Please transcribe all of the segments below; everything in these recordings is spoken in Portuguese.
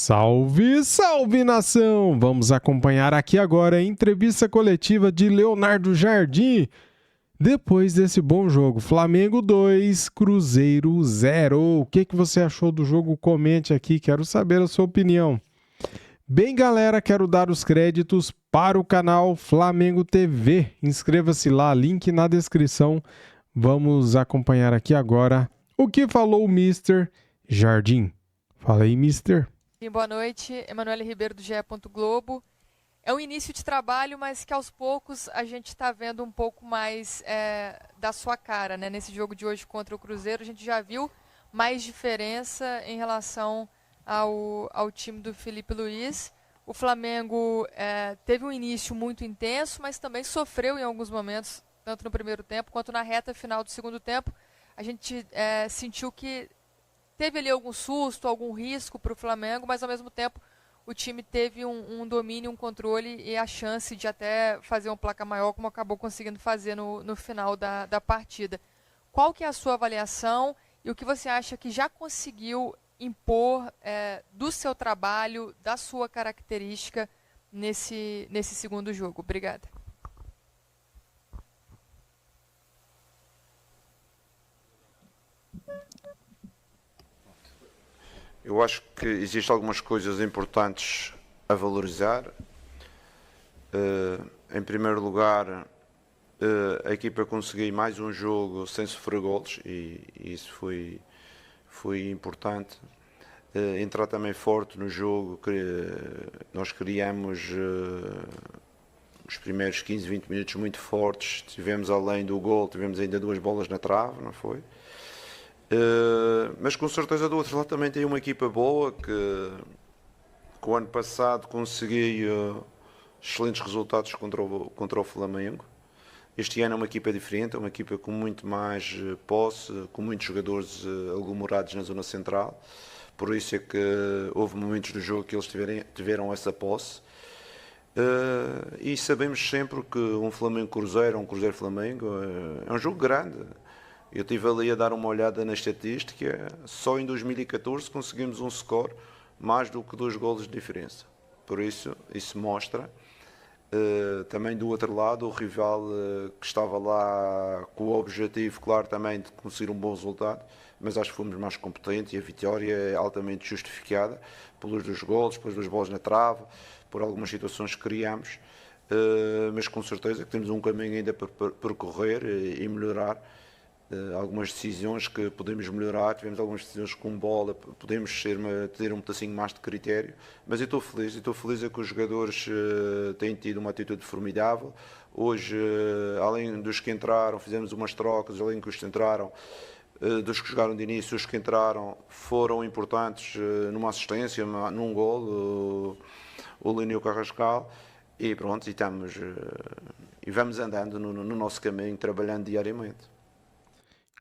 Salve, salve nação! Vamos acompanhar aqui agora a entrevista coletiva de Leonardo Jardim. Depois desse bom jogo, Flamengo 2, Cruzeiro 0. O que você achou do jogo? Comente aqui, quero saber a sua opinião. Bem, galera, quero dar os créditos para o canal Flamengo TV. Inscreva-se lá, link na descrição. Vamos acompanhar aqui agora o que falou o Mr. Jardim. Fala aí, Mister. Sim, boa noite, Emanuele Ribeiro do GE. Globo. É um início de trabalho, mas que aos poucos a gente está vendo um pouco mais da sua cara, né? Nesse jogo de hoje contra o Cruzeiro, a gente já viu mais diferença em relação ao time do Felipe Luiz. O Flamengo teve um início muito intenso, mas também sofreu em alguns momentos, tanto no primeiro tempo quanto na reta final do segundo tempo. A gente sentiu que teve ali algum susto, algum risco para o Flamengo, mas ao mesmo tempo o time teve um domínio, um controle e a chance de até fazer um placar maior, como acabou conseguindo fazer no final da partida. Qual que é a sua avaliação e o que você acha que já conseguiu impor do seu trabalho, da sua característica nesse segundo jogo? Obrigada. Eu acho que existem algumas coisas importantes a valorizar. Em primeiro lugar, a equipa conseguiu mais um jogo sem sofrer golos e isso foi importante. Entrar também forte no jogo, que nós criamos os primeiros 15, 20 minutos muito fortes. Tivemos além do gol, tivemos ainda duas bolas na trave, não foi? Mas com certeza do outro lado também tem uma equipa boa que o ano passado conseguiu excelentes resultados contra o Flamengo. Este ano é uma equipa diferente, é uma equipa com muito mais posse, com muitos jogadores aglomerados na zona central. Por isso é que houve momentos do jogo que eles tiveram essa posse. E sabemos sempre que um Flamengo-Cruzeiro, um Cruzeiro-Flamengo é um jogo grande. Eu estive ali a dar uma olhada na estatística, só em 2014 conseguimos um score mais do que 2 golos de diferença. Por isso mostra. Também do outro lado, o rival que estava lá com o objetivo, claro, também de conseguir um bom resultado, mas acho que fomos mais competentes e a vitória é altamente justificada pelos 2 golos, pelas 2 bolas na trave, por algumas situações que criamos, mas com certeza que temos um caminho ainda para percorrer e melhorar. Algumas decisões que podemos melhorar, tivemos algumas decisões com bola, podemos ter um pedacinho mais de critério, mas eu estou feliz é que os jogadores têm tido uma atitude formidável. Hoje, além dos que entraram, fizemos umas trocas, além dos que entraram, dos que jogaram de início, os que entraram foram importantes numa assistência, num gol, o Lino e o Carrascal, e pronto, e vamos andando no nosso caminho, trabalhando diariamente.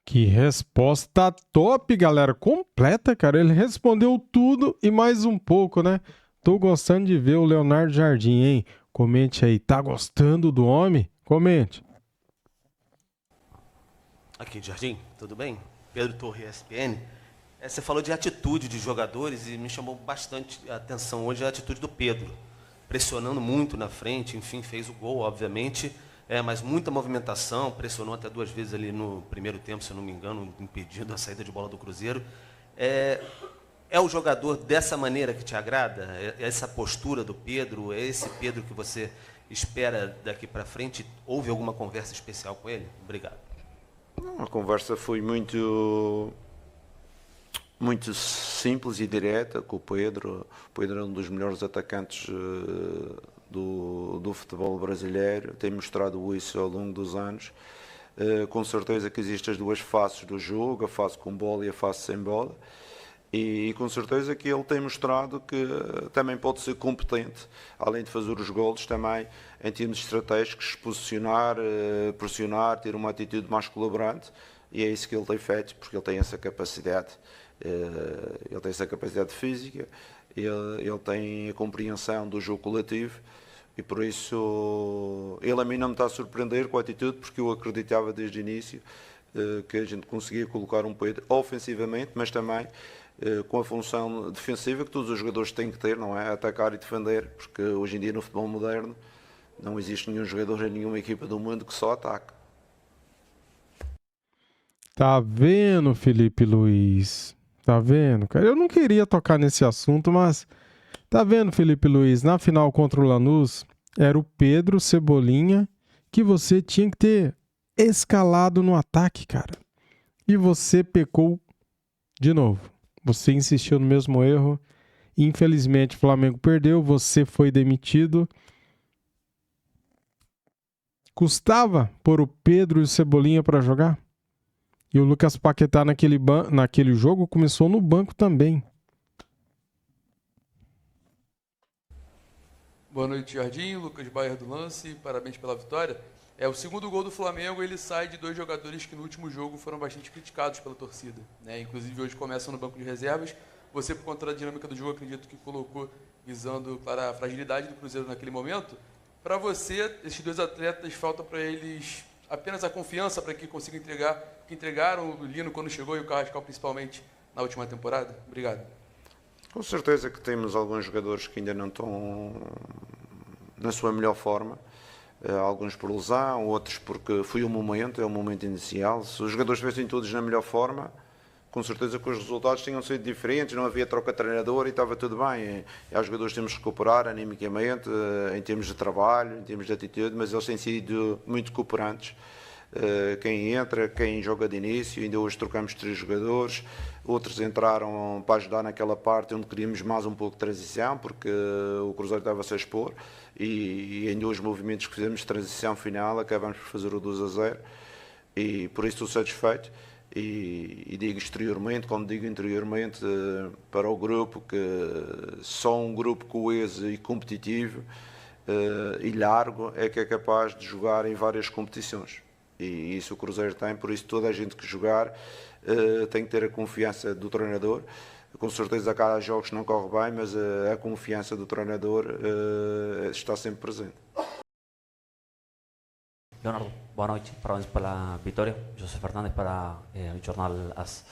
Que resposta top, galera. Completa, cara. Ele respondeu tudo e mais um pouco, né? Tô gostando de ver o Leonardo Jardim, hein? Comente aí. Tá gostando do homem? Comente. Aqui, Jardim, tudo bem? Pedro Torre, ESPN. Você falou de atitude de jogadores e me chamou bastante a atenção hoje a atitude do Pedro. Pressionando muito na frente, enfim, fez o gol, obviamente. Mas muita movimentação, pressionou até 2 vezes ali no primeiro tempo, se eu não me engano, impedindo a saída de bola do Cruzeiro. É o jogador dessa maneira que te agrada? Essa postura do Pedro? É esse Pedro que você espera daqui para frente? Houve alguma conversa especial com ele? Obrigado. A conversa foi muito simples e direta com o Pedro. O Pedro é um dos melhores atacantes do futebol brasileiro, tem mostrado isso ao longo dos anos. Com certeza que existem as 2 faces do jogo, a face com bola e a face sem bola, e com certeza que ele tem mostrado que também pode ser competente, além de fazer os golos, também em termos estratégicos, posicionar, pressionar, ter uma atitude mais colaborante, e é isso que ele tem feito, porque ele tem essa capacidade. Ele tem essa capacidade física, ele tem a compreensão do jogo coletivo e por isso ele a mim não me está a surpreender com a atitude, porque eu acreditava desde o início que a gente conseguia colocar um Pedro ofensivamente, mas também com a função defensiva que todos os jogadores têm que ter, não é? Atacar e defender, porque hoje em dia no futebol moderno não existe nenhum jogador em nenhuma equipa do mundo que só ataque. Tá vendo, Felipe Luiz? Tá vendo, cara? Eu não queria tocar nesse assunto, mas tá vendo, Felipe Luiz? Na final contra o Lanús, era o Pedro Cebolinha que você tinha que ter escalado no ataque, cara. E você pecou de novo. Você insistiu no mesmo erro. Infelizmente, o Flamengo perdeu. Você foi demitido. Custava pôr o Pedro e o Cebolinha para jogar? E o Lucas Paquetá naquele jogo começou no banco também. Boa noite, Jardim. Lucas Bayer do Lance. Parabéns pela vitória. O segundo gol do Flamengo, ele sai de 2 jogadores que no último jogo foram bastante criticados pela torcida, né? Inclusive hoje começam no banco de reservas. Você, por conta da dinâmica do jogo, acredito que colocou visando, claro, a fragilidade do Cruzeiro naquele momento. Para você, esses 2 atletas, falta para eles apenas a confiança para que consigam entregar, que entregaram o Lino quando chegou e o Carrascal principalmente na última temporada? Obrigado. Com certeza que temos alguns jogadores que ainda não estão na sua melhor forma. Alguns por lesão, outros porque foi o momento, é o momento inicial. Se os jogadores estivessem todos na melhor forma, com certeza que os resultados tinham sido diferentes, não havia troca de treinador e estava tudo bem. E os jogadores temos que recuperar animicamente, em termos de trabalho, em termos de atitude, mas eles têm sido muito cooperantes. Quem entra, quem joga de início, ainda hoje trocamos 3 jogadores, outros entraram para ajudar naquela parte onde queríamos mais um pouco de transição, porque o Cruzeiro estava-se a expor, e em 2 movimentos que fizemos de transição final acabamos por fazer o 2-0, e por isso estou satisfeito. E digo exteriormente, como digo interiormente, para o grupo, que só um grupo coeso e competitivo e largo é que é capaz de jogar em várias competições. E isso o Cruzeiro tem, por isso toda a gente que jogar tem que ter a confiança do treinador. Com certeza há jogos que não corre bem, mas a confiança do treinador está sempre presente. Leonardo, boa noite, parabéns pela vitória. José Fernandes para o jornal AS.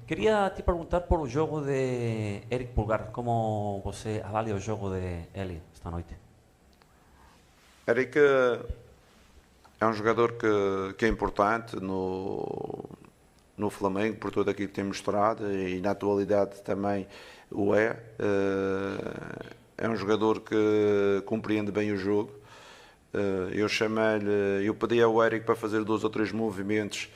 Queria te perguntar por o jogo de Eric Pulgar, como você avalia o jogo de ele esta noite? Eric é um jogador que é importante no Flamengo, por tudo aquilo que tem mostrado, e na atualidade também o é. É um jogador que compreende bem o jogo. Eu pedi ao Eric para fazer 2 ou 3 movimentos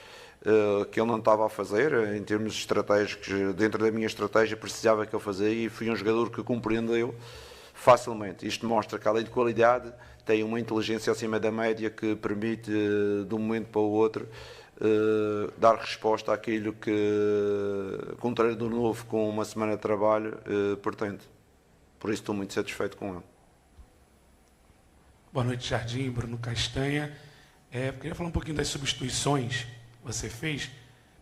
que ele não estava a fazer, em termos estratégicos. Dentro da minha estratégia precisava que ele fazia, e fui um jogador que compreendeu facilmente. Isto mostra que, além de qualidade, tem uma inteligência acima da média que permite, de um momento para o outro, dar resposta àquilo que um treinador novo com uma semana de trabalho pretende. Por isso estou muito satisfeito com ele. Boa noite, Jardim. Bruno Castanha. Queria falar um pouquinho das substituições que você fez.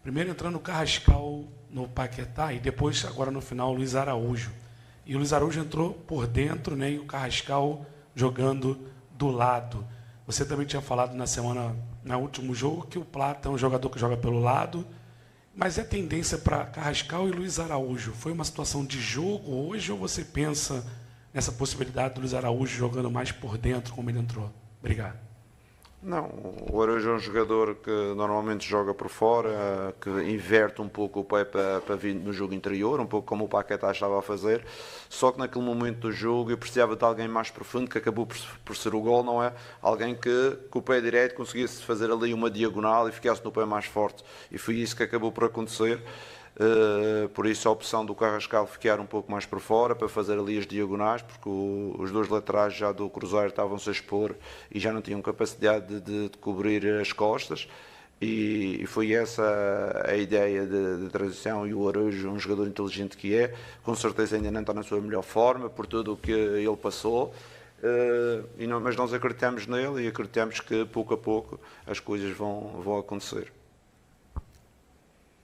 Primeiro entrando o Carrascal no Paquetá e depois, agora no final, o Luiz Araújo. E o Luiz Araújo entrou por dentro, né, e o Carrascal jogando do lado. Você também tinha falado no último jogo, que o Plata é um jogador que joga pelo lado, mas é tendência para Carrascal e Luiz Araújo. Foi uma situação de jogo hoje, ou você pensa nessa possibilidade do Luiz Araújo jogando mais por dentro, como ele entrou? Obrigado. Não, o Araújo é um jogador que normalmente joga por fora, que inverte um pouco o pé para vir no jogo interior, um pouco como o Paquetá estava a fazer, só que naquele momento do jogo eu precisava de alguém mais profundo, que acabou por ser o gol, não é? Alguém que com o pé direito conseguisse fazer ali uma diagonal e ficasse no pé mais forte, e foi isso que acabou por acontecer. Por isso a opção do Carrascal ficar um pouco mais por fora para fazer ali as diagonais, porque os 2 laterais já do Cruzeiro estavam-se a expor e já não tinham capacidade de cobrir as costas, e foi essa a ideia de transição. E o Araújo, um jogador inteligente que é, com certeza ainda não está na sua melhor forma por tudo o que ele passou, mas nós acreditamos nele e acreditamos que pouco a pouco as coisas vão acontecer.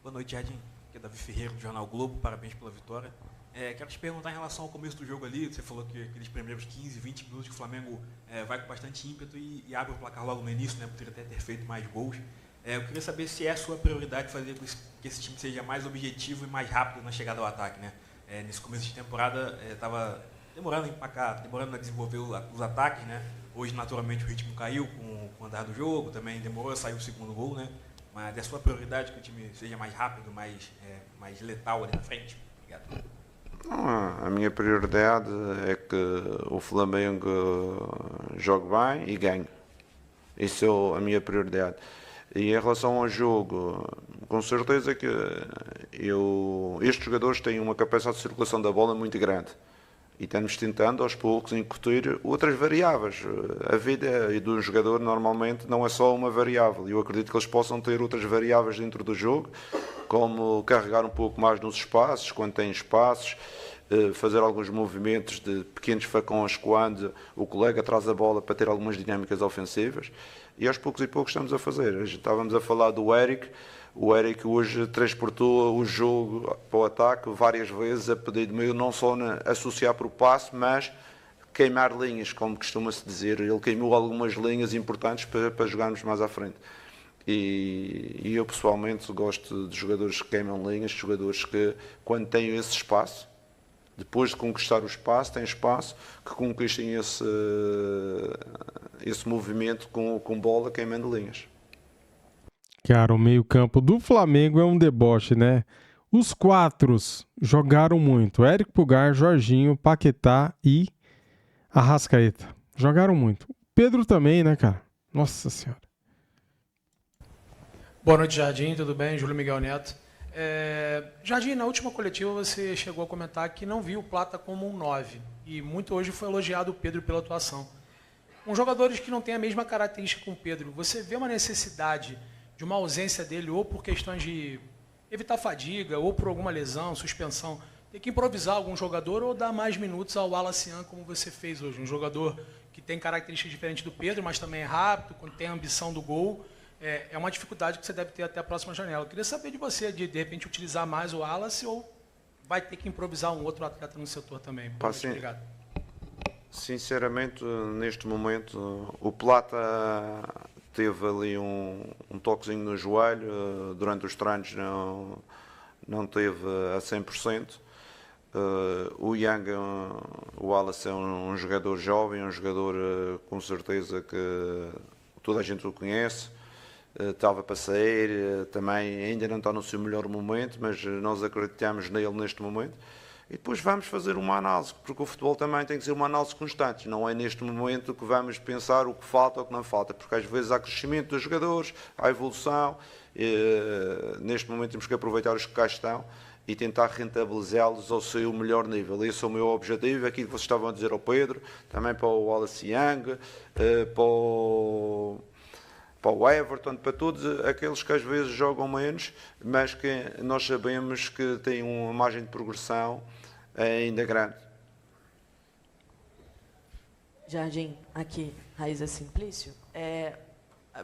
Boa noite, Jardim. Aqui é Davi Ferreira, do Jornal Globo. Parabéns pela vitória. Quero te perguntar em relação ao começo do jogo ali. Você falou que aqueles primeiros 15, 20 minutos que o Flamengo vai com bastante ímpeto e abre o placar logo no início, né? Poderia até ter feito mais gols. Eu queria saber se é a sua prioridade fazer com que esse time seja mais objetivo e mais rápido na chegada ao ataque, né? Nesse começo de temporada estava demorando a empacar, demorando a desenvolver os ataques, né? Hoje, naturalmente, o ritmo caiu com o andar do jogo, também demorou a sair o segundo gol, né? Mas é a sua prioridade que o time seja mais rápido, mais letal ali na frente? Obrigado. A minha prioridade é que o Flamengo jogue bem e ganhe. Isso é a minha prioridade. E em relação ao jogo, com certeza que estes jogadores têm uma capacidade de circulação da bola muito grande. E estamos tentando aos poucos incutir outras variáveis. A vida de um jogador normalmente não é só uma variável. Eu acredito que eles possam ter outras variáveis dentro do jogo, como carregar um pouco mais nos espaços, quando têm espaços, fazer alguns movimentos de pequenos facões quando o colega traz a bola para ter algumas dinâmicas ofensivas. E aos poucos e poucos estamos a fazer. Estávamos a falar do Eric. O Eric hoje transportou o jogo para o ataque várias vezes a pedido meu, não só associar para o passe, mas queimar linhas, como costuma-se dizer. Ele queimou algumas linhas importantes para jogarmos mais à frente. E eu pessoalmente gosto de jogadores que queimam linhas, de jogadores que, quando têm esse espaço, depois de conquistar o espaço, têm espaço, que conquistem esse movimento com bola queimando linhas. Cara, o meio-campo do Flamengo é um deboche, né? Os quatro jogaram muito. Éric Pulgar, Jorginho, Paquetá e Arrascaeta. Jogaram muito. Pedro também, né, cara? Nossa Senhora. Boa noite, Jardim. Tudo bem? Júlio Miguel Neto. Jardim, na última coletiva você chegou a comentar que não viu o Plata como um 9. E muito hoje foi elogiado o Pedro pela atuação. Com jogadores que não têm a mesma característica com o Pedro, você vê uma necessidade de uma ausência dele, ou por questões de evitar fadiga, ou por alguma lesão, suspensão, ter que improvisar algum jogador ou dar mais minutos ao Alacian, como você fez hoje? Um jogador que tem características diferentes do Pedro, mas também é rápido, tem a ambição do gol. É uma dificuldade que você deve ter até a próxima janela. Eu queria saber de você, de repente, utilizar mais o Wallace ou vai ter que improvisar um outro atleta no setor também? Muito obrigado. Sinceramente, neste momento, o Plata teve ali um toquezinho no joelho, durante os treinos não teve a 100%. O Young, o Wallace é um jogador jovem, um jogador com certeza que toda a gente o conhece. Estava para sair, também ainda não está no seu melhor momento, mas nós acreditamos nele neste momento. E depois vamos fazer uma análise, porque o futebol também tem que ser uma análise constante. Não é neste momento que vamos pensar o que falta ou o que não falta, porque às vezes há crescimento dos jogadores, há evolução. Neste momento temos que aproveitar os que cá estão e tentar rentabilizá-los ao seu melhor nível. Esse é o meu objetivo, aquilo que vocês estavam a dizer ao Pedro, também para o Wallace Young, para o Everton, para todos aqueles que às vezes jogam menos, mas que nós sabemos que têm uma margem de progressão ainda grande. Jardim, aqui, Raíza Simplício.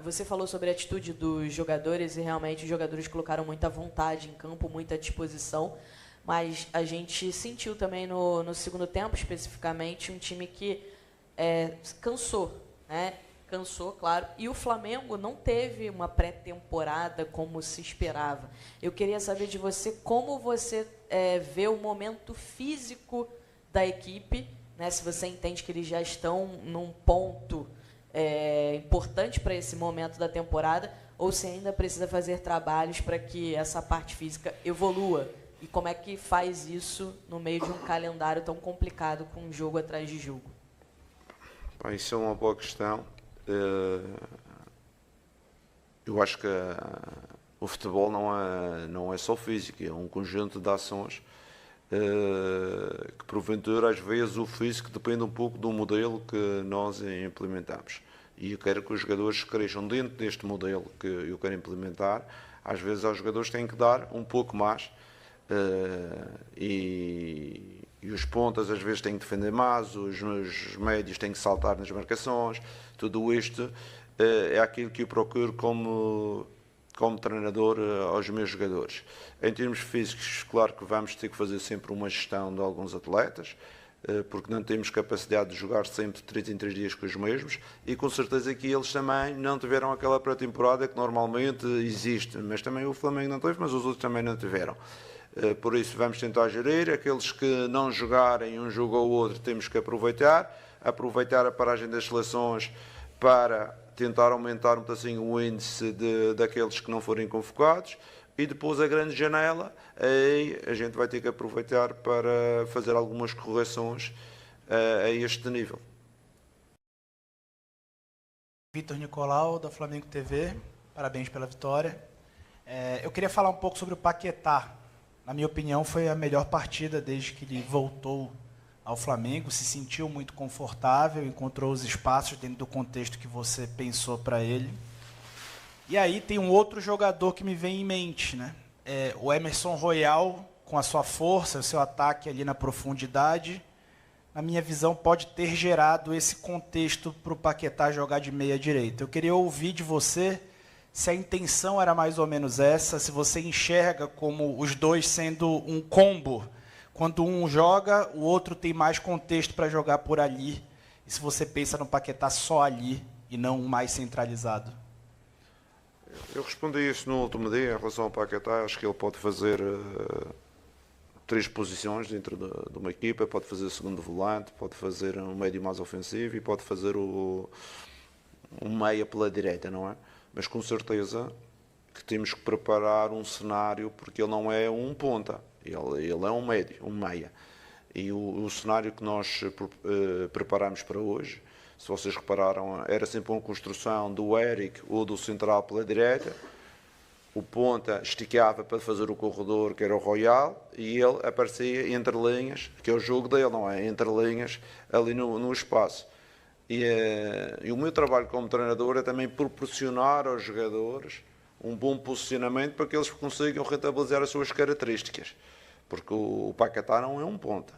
Você falou sobre a atitude dos jogadores e realmente os jogadores colocaram muita vontade em campo, muita disposição, mas a gente sentiu também no segundo tempo, especificamente, um time que cansou, né? Cansou, claro, e o Flamengo não teve uma pré-temporada como se esperava. Eu queria saber de você como você vê o momento físico da equipe, né? Se você entende que eles já estão num ponto importante para esse momento da temporada, ou se ainda precisa fazer trabalhos para que essa parte física evolua. E como é que faz isso no meio de um calendário tão complicado, com um jogo atrás de jogo? Isso é uma boa questão. Eu acho que o futebol não é só físico, é um conjunto de ações que porventura às vezes o físico depende um pouco do modelo que nós implementamos, e eu quero que os jogadores cresçam dentro deste modelo que eu quero implementar. Às vezes aos jogadores têm que dar um pouco mais, e os pontas às vezes têm que defender mais, os médios têm que saltar nas marcações. Tudo isto é aquilo que eu procuro como treinador aos meus jogadores. Em termos físicos, claro que vamos ter que fazer sempre uma gestão de alguns atletas, porque não temos capacidade de jogar sempre 3 em 3 dias com os mesmos, e com certeza que eles também não tiveram aquela pré-temporada que normalmente existe, mas também o Flamengo não teve, mas os outros também não tiveram. Por isso vamos tentar gerir, aqueles que não jogarem um jogo ou outro temos que aproveitar a paragem das seleções para tentar aumentar um bocadinho o índice daqueles que não forem convocados, e depois a grande janela, aí a gente vai ter que aproveitar para fazer algumas correções a este nível. Vitor Nicolau, da Flamengo TV, parabéns pela vitória. Eu queria falar um pouco sobre o Paquetá. Na minha opinião, foi a melhor partida desde que ele voltou ao Flamengo, se sentiu muito confortável, encontrou os espaços dentro do contexto que você pensou para ele. E aí tem um outro jogador que me vem em mente, né? O Emerson Royal, com a sua força, o seu ataque ali na profundidade, na minha visão, pode ter gerado esse contexto para o Paquetá jogar de meia direita. Eu queria ouvir de você se a intenção era mais ou menos essa, se você enxerga como os dois sendo um combo. Quando um joga, o outro tem mais contexto para jogar por ali. E se você pensa no Paquetá só ali e não mais centralizado? Eu respondi isso no último dia em relação ao Paquetá. Acho que ele pode fazer 3 posições dentro de uma equipa, pode fazer segundo volante, pode fazer um médio mais ofensivo e pode fazer um meia pela direita, não é? Mas com certeza que temos que preparar um cenário, porque ele não é um ponta, ele é um médio, um meia. E o cenário que nós preparamos para hoje, se vocês repararam, era sempre uma construção do Eric ou do central pela direita. O ponta esticava para fazer o corredor, que era o Royal, e ele aparecia entre linhas, que é o jogo dele, não é? Entre linhas, ali no espaço. E o meu trabalho como treinador é também proporcionar aos jogadores um bom posicionamento para que eles consigam rentabilizar as suas características. Porque o Paquetá não é um ponta.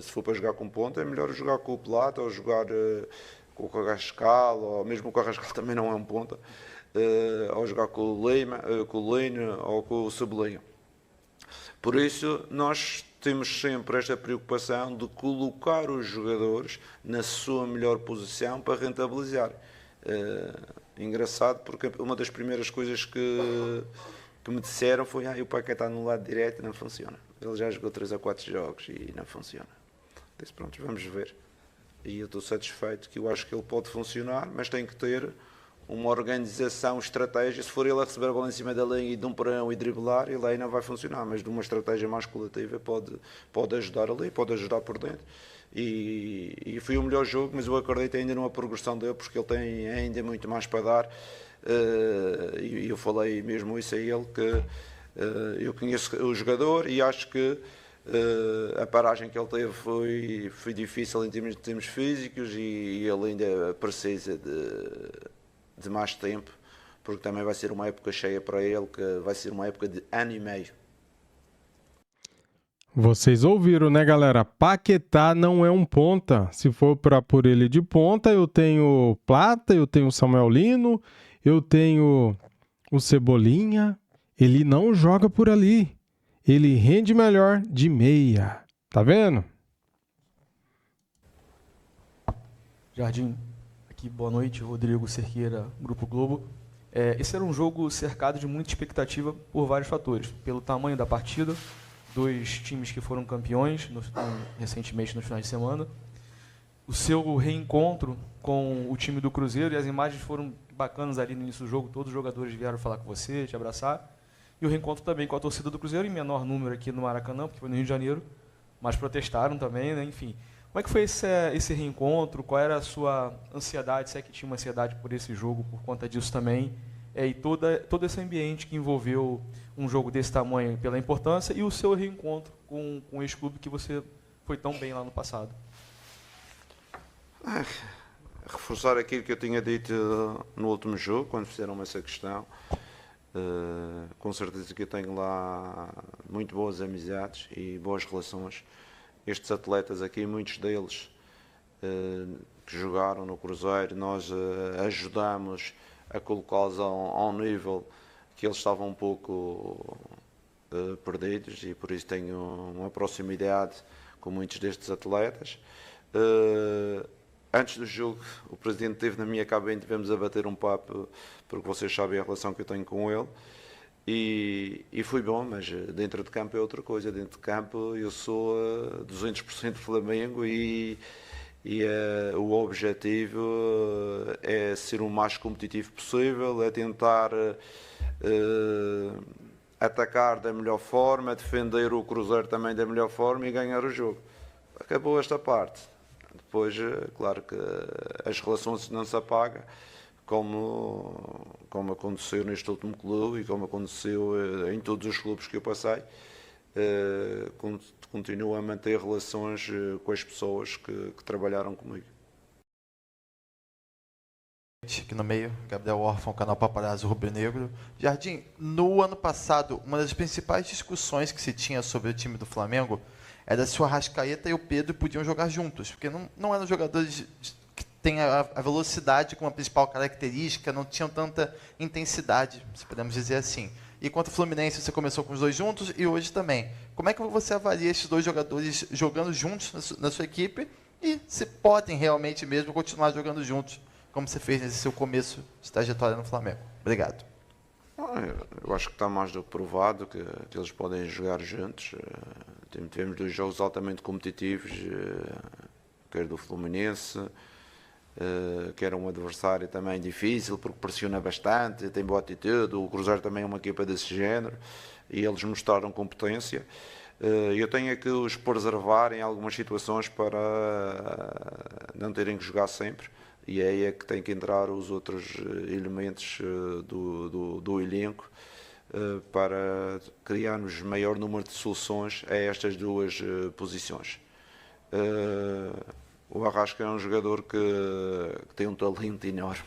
Se for para jogar com ponta, é melhor jogar com o Plata ou jogar com o Carrascal, ou mesmo o Carrascal também não é um ponta, ou jogar com o Lino ou com o Cebolinha. Por isso, nós temos sempre esta preocupação de colocar os jogadores na sua melhor posição para rentabilizar. Engraçado, porque uma das primeiras coisas que me disseram foi: o Paquetá no lado direito não funciona. Ele já jogou 3 ou 4 jogos e não funciona. Disse: pronto, vamos ver. E eu estou satisfeito que eu acho que ele pode funcionar, mas tem que ter uma organização, estratégia. Se for ele a receber a bola em cima da linha e de um para um e driblar, ele aí não vai funcionar, mas de uma estratégia mais coletiva pode ajudar ali, pode ajudar por dentro. E foi o melhor jogo, mas eu acredito ainda numa progressão dele, porque ele tem ainda muito mais para dar. E eu falei mesmo isso a ele, que eu conheço o jogador e acho que a paragem que ele teve foi difícil em termos físicos, e ele ainda precisa de mais tempo, porque também vai ser uma época cheia para ele, que vai ser uma época de ano e meio. Vocês ouviram, né, galera? Paquetá não é um ponta. Se for para pôr ele de ponta, eu tenho Plata, eu tenho Samuel Lino, eu tenho o Cebolinha. Ele não joga por ali. Ele rende melhor de meia. Tá vendo? Jardim, aqui, boa noite. Rodrigo Cerqueira, Grupo Globo. Esse era um jogo cercado de muita expectativa por vários fatores. Pelo tamanho da partida, 2 times que foram campeões recentemente nos finais de semana. O seu reencontro com o time do Cruzeiro, e as imagens foram bacanas ali no início do jogo, todos os jogadores vieram falar com você, te abraçar. E o reencontro também com a torcida do Cruzeiro, em menor número aqui no Maracanã, porque foi no Rio de Janeiro, mas protestaram também, né? Enfim. Como é que foi esse reencontro? Qual era a sua ansiedade? Se é que tinha uma ansiedade por esse jogo, por conta disso também? E todo esse ambiente que envolveu um jogo desse tamanho pela importância, e o seu reencontro com esse clube que você foi tão bem lá no passado. Reforçar aquilo que eu tinha dito no último jogo, quando fizeram essa questão. Com certeza que eu tenho lá muito boas amizades e boas relações. Estes atletas aqui, muitos deles que jogaram no Cruzeiro, nós ajudamos a colocá-los a um nível que eles estavam um pouco perdidos, e por isso tenho uma proximidade muitos destes atletas. Antes do jogo, o presidente esteve na minha cabine, tivemos a bater um papo, porque vocês sabem a relação que eu tenho com ele. E foi bom, mas dentro de campo é outra coisa. Dentro de campo eu sou 200% Flamengo e o objetivo é ser o mais competitivo possível, é tentar atacar da melhor forma, defender o Cruzeiro também da melhor forma e ganhar o jogo. Acabou esta parte. Depois, claro que as relações não se apagam, como aconteceu neste último clube e como aconteceu em todos os clubes que eu passei. Continuo a manter relações com as pessoas que trabalharam comigo. Aqui no meio, Gabriel Órfão, canal Paparazzo Rubro-Negro. Jardim, no ano passado, uma das principais discussões que se tinha sobre o time do Flamengo era se o Arrascaeta e o Pedro podiam jogar juntos, porque não eram jogadores que têm a velocidade como a principal característica, não tinham tanta intensidade, se podemos dizer assim. E quanto ao Fluminense, você começou com os dois juntos e hoje também. Como é que você avalia esses dois jogadores jogando juntos na sua equipe e se podem realmente mesmo continuar jogando juntos, como você fez nesse seu começo de trajetória no Flamengo? Obrigado. Eu acho que está mais do que provado que eles podem jogar juntos. Tivemos 2 jogos altamente competitivos, quer do Fluminense, que era um adversário também difícil, porque pressiona bastante, tem boa atitude. O Cruzeiro também é uma equipa desse género e eles mostraram competência. Eu tenho que os preservar em algumas situações para não terem que jogar sempre. E é aí que tem que entrar os outros elementos do elenco para criarmos maior número de soluções a estas 2 posições. O Arrasca é um jogador que tem um talento enorme,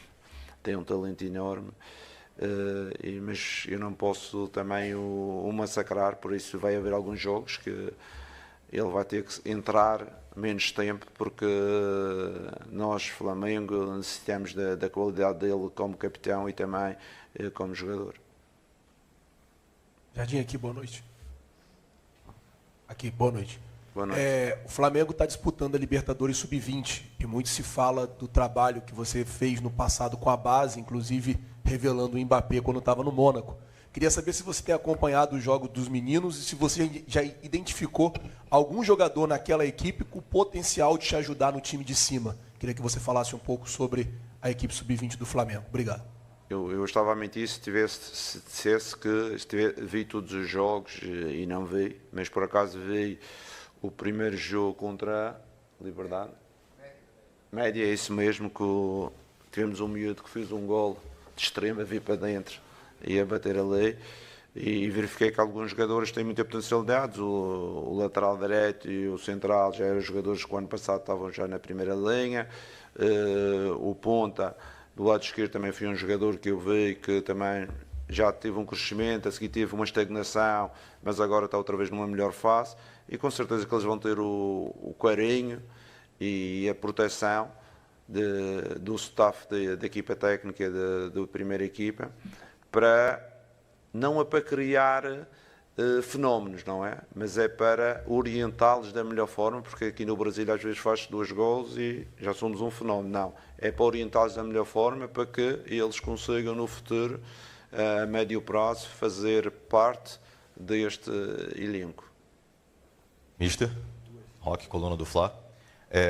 mas eu não posso também o massacrar, por isso vai haver alguns jogos que ele vai ter que entrar menos tempo, porque nós, Flamengo, necessitamos da qualidade dele como capitão e também como jogador. Jardim, aqui, boa noite. Aqui, boa noite. Boa noite. O Flamengo está disputando a Libertadores Sub-20 e muito se fala do trabalho que você fez no passado com a base, inclusive revelando o Mbappé quando estava no Mônaco. Queria saber se você tem acompanhado o jogo dos meninos e se você já identificou algum jogador naquela equipe com potencial de te ajudar no time de cima. Queria que você falasse um pouco sobre a equipe Sub-20 do Flamengo. Obrigado. Eu estava a mentir se dissesse que vi todos os jogos e não vi, mas por acaso vi o primeiro jogo contra a Liberdade. Média, é isso mesmo, que tivemos um miúdo que fez um gol de extrema, vi para dentro e a bater ali, e verifiquei que alguns jogadores têm muita potencialidade. O lateral direito e o central já eram jogadores que o ano passado estavam já na primeira linha. O ponta do lado esquerdo também foi um jogador que eu vi que também já teve um crescimento, a seguir teve uma estagnação, mas agora está outra vez numa melhor fase, e com certeza que eles vão ter o carinho e a proteção do staff da equipa técnica da primeira equipa, não é para criar fenómenos, não é? Mas é para orientá-los da melhor forma, porque aqui no Brasil às vezes faz 2 golos e já somos um fenómeno. Não, é para orientá-los da melhor forma para que eles consigam no futuro, a médio prazo, fazer parte deste elenco. Mister, Roque, coluna do Fla.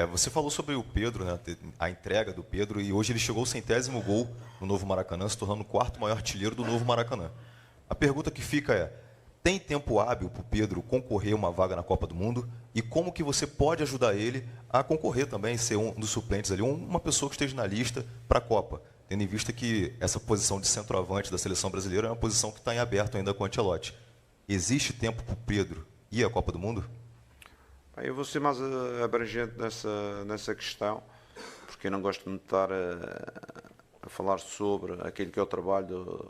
Você falou sobre o Pedro, né, a entrega do Pedro, e hoje ele chegou ao 100º gol no Novo Maracanã, se tornando o 4º maior artilheiro do Novo Maracanã. A pergunta que fica é: tem tempo hábil para o Pedro concorrer a uma vaga na Copa do Mundo? E como que você pode ajudar ele a concorrer também, ser um dos suplentes ali, uma pessoa que esteja na lista para a Copa, tendo em vista que essa posição de centroavante da seleção brasileira é uma posição que está em aberto ainda com o Ancelotti. Existe tempo para o Pedro ir à Copa do Mundo? Eu vou ser mais abrangente nessa questão, porque eu não gosto de estar a falar sobre aquilo que é o trabalho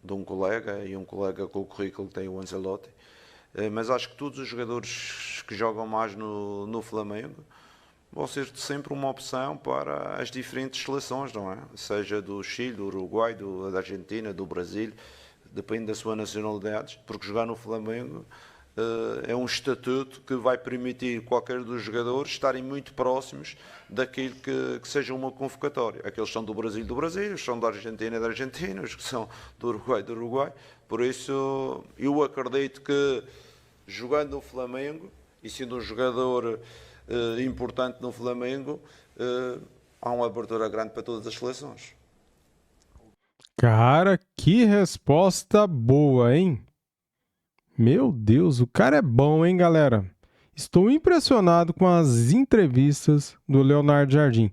de um colega, e um colega com o currículo que tem o Ancelotti, mas acho que todos os jogadores que jogam mais no Flamengo vão ser sempre uma opção para as diferentes seleções, não é? Seja do Chile, do Uruguai, da Argentina, do Brasil, depende da sua nacionalidade, porque jogar no Flamengo é um estatuto que vai permitir qualquer dos jogadores estarem muito próximos daquilo que seja uma convocatória. Aqueles que são do Brasil, os que são da Argentina, os que são do Uruguai. Por isso, eu acredito que, jogando no Flamengo, e sendo um jogador importante no Flamengo, há uma abertura grande para todas as seleções. Cara, que resposta boa, hein? Meu Deus, o cara é bom, hein, galera? Estou impressionado com as entrevistas do Leonardo Jardim.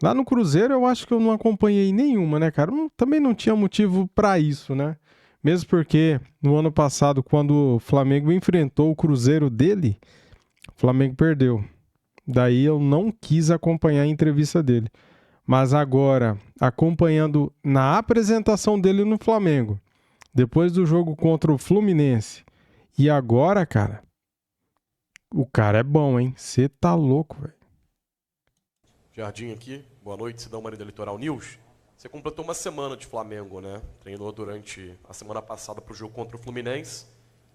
Lá no Cruzeiro eu acho que eu não acompanhei nenhuma, né, cara? Também não tinha motivo para isso, né? Mesmo porque no ano passado, quando o Flamengo enfrentou o Cruzeiro dele, o Flamengo perdeu. Daí eu não quis acompanhar a entrevista dele. Mas agora, acompanhando na apresentação dele no Flamengo, depois do jogo contra o Fluminense, e agora, cara, o cara é bom, hein? Você tá louco, velho. Jardim aqui, boa noite, Cidão Marinho Litoral News. Você completou uma semana de Flamengo, né? Treinou durante a semana passada para o jogo contra o Fluminense.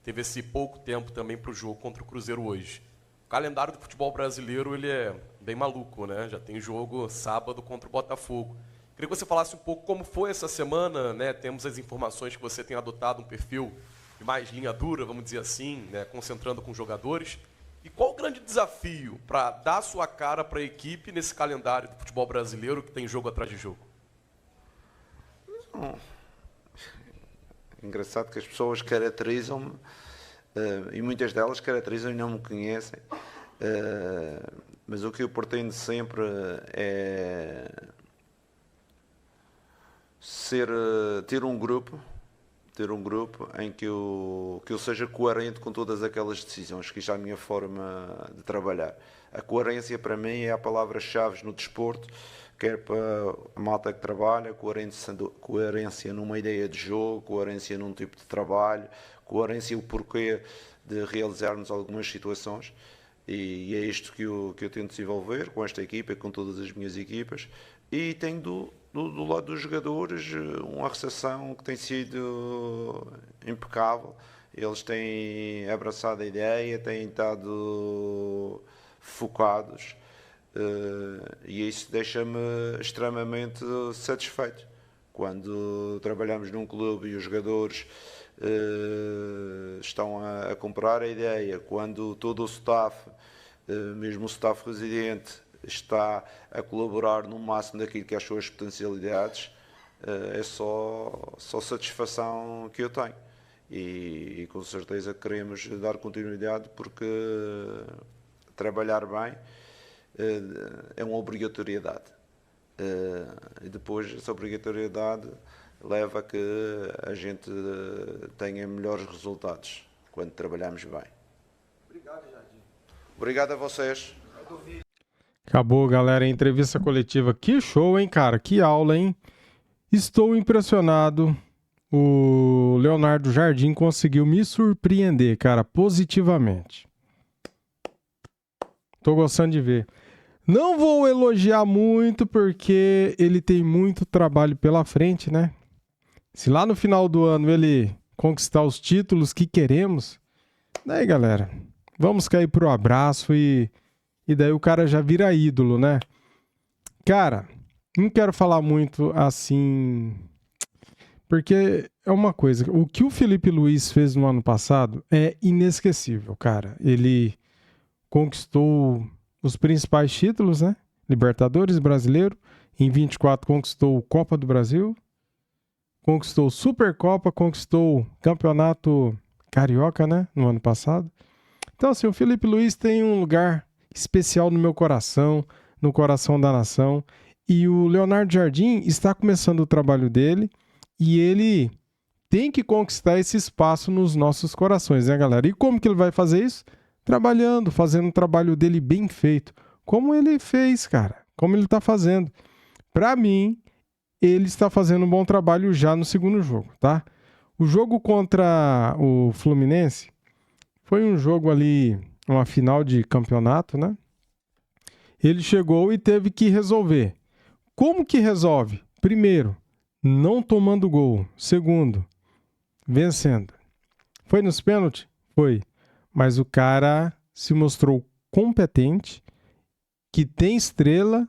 Teve esse pouco tempo também para o jogo contra o Cruzeiro hoje. O calendário do futebol brasileiro ele é bem maluco, né? Já tem jogo sábado contra o Botafogo. Queria que você falasse um pouco como foi essa semana, né? Temos as informações que você tem adotado um perfil de mais linha dura, vamos dizer assim, né? Concentrando com jogadores. E qual o grande desafio para dar sua cara para a equipe nesse calendário do futebol brasileiro que tem jogo atrás de jogo? Engraçado que as pessoas caracterizam-me, e muitas delas caracterizam e não me conhecem, mas o que eu pretendo sempre é ter um grupo em que eu seja coerente com todas aquelas decisões, que isto é a minha forma de trabalhar. A coerência para mim é a palavra-chave no desporto, quer para a malta que trabalha, coerência numa ideia de jogo, coerência num tipo de trabalho, coerência o porquê de realizarmos algumas situações, e é isto que eu tento desenvolver com esta equipa, com todas as minhas equipas, e tenho do lado dos jogadores uma recepção que tem sido impecável. Eles têm abraçado a ideia, têm estado focados, e isso deixa-me extremamente satisfeito. Quando trabalhamos num clube e os jogadores estão a comprar a ideia, quando todo o staff, mesmo o staff residente, está a colaborar no máximo daquilo que é as suas potencialidades, é só satisfação que eu tenho. E com certeza queremos dar continuidade, porque trabalhar bem é uma obrigatoriedade. E depois essa obrigatoriedade leva a que a gente tenha melhores resultados quando trabalhamos bem. Obrigado, Jardim. Obrigado a vocês. Acabou, galera, a entrevista coletiva. Que show, hein, cara? Que aula, hein? Estou impressionado. O Leonardo Jardim conseguiu me surpreender, cara, positivamente. Tô gostando de ver. Não vou elogiar muito, porque ele tem muito trabalho pela frente, né? Se lá no final do ano ele conquistar os títulos que queremos, daí, galera, vamos cair pro abraço e daí o cara já vira ídolo, né? Cara, não quero falar muito assim, porque é uma coisa, o que o Felipe Luiz fez no ano passado é inesquecível, cara. Ele conquistou os principais títulos, né? Libertadores, Brasileiro. Em 24 conquistou Copa do Brasil, conquistou Supercopa, conquistou Campeonato Carioca, né? No ano passado. Então, assim, o Felipe Luiz tem um lugar especial no meu coração, no coração da nação. E o Leonardo Jardim está começando o trabalho dele e ele tem que conquistar esse espaço nos nossos corações, né, galera? E como que ele vai fazer isso? Trabalhando, fazendo o trabalho dele bem feito. Como ele fez, cara. Como ele está fazendo. Para mim, ele está fazendo um bom trabalho já no segundo jogo, tá? O jogo contra o Fluminense foi um jogo ali, uma final de campeonato, né? Ele chegou e teve que resolver. Como que resolve? Primeiro, não tomando gol. Segundo, vencendo. Foi nos pênaltis? Foi. mas o cara se mostrou competente, que tem estrela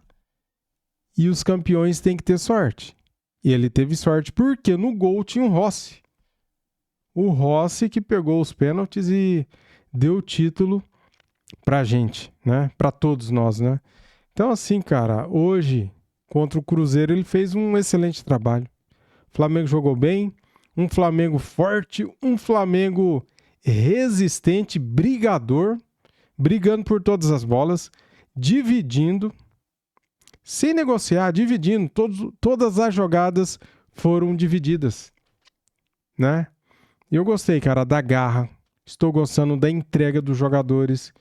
e os campeões têm que ter sorte. E ele teve sorte porque no gol tinha o Rossi. O Rossi que pegou os pênaltis e deu o título pra gente, né? Pra todos nós, né? Então assim, cara, hoje contra o Cruzeiro ele fez um excelente trabalho. O Flamengo jogou bem, um Flamengo forte, um Flamengo resistente, brigador, brigando por todas as bolas, dividindo, sem negociar, dividindo. Todas as jogadas foram divididas, né? E eu gostei, cara, da garra. Estou gostando da entrega dos jogadores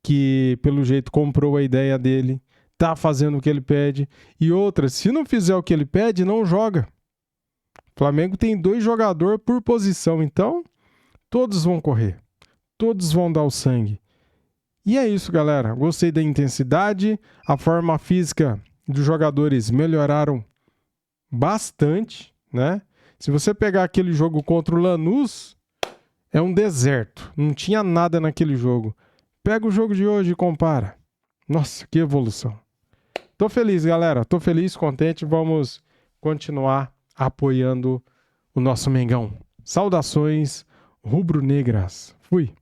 que, pelo jeito, comprou a ideia dele, tá fazendo o que ele pede. E outra, se não fizer o que ele pede, não joga. O Flamengo tem 2 jogadores por posição, então todos vão correr, todos vão dar o sangue. E é isso, galera. Gostei da intensidade, a forma física dos jogadores melhoraram bastante, né? Se você pegar aquele jogo contra o Lanús, é um deserto. Não tinha nada naquele jogo. Pega o jogo de hoje e compara. Nossa, que evolução. Tô feliz, galera. Tô feliz, contente. Vamos continuar apoiando o nosso Mengão. Saudações rubro-negras. Fui.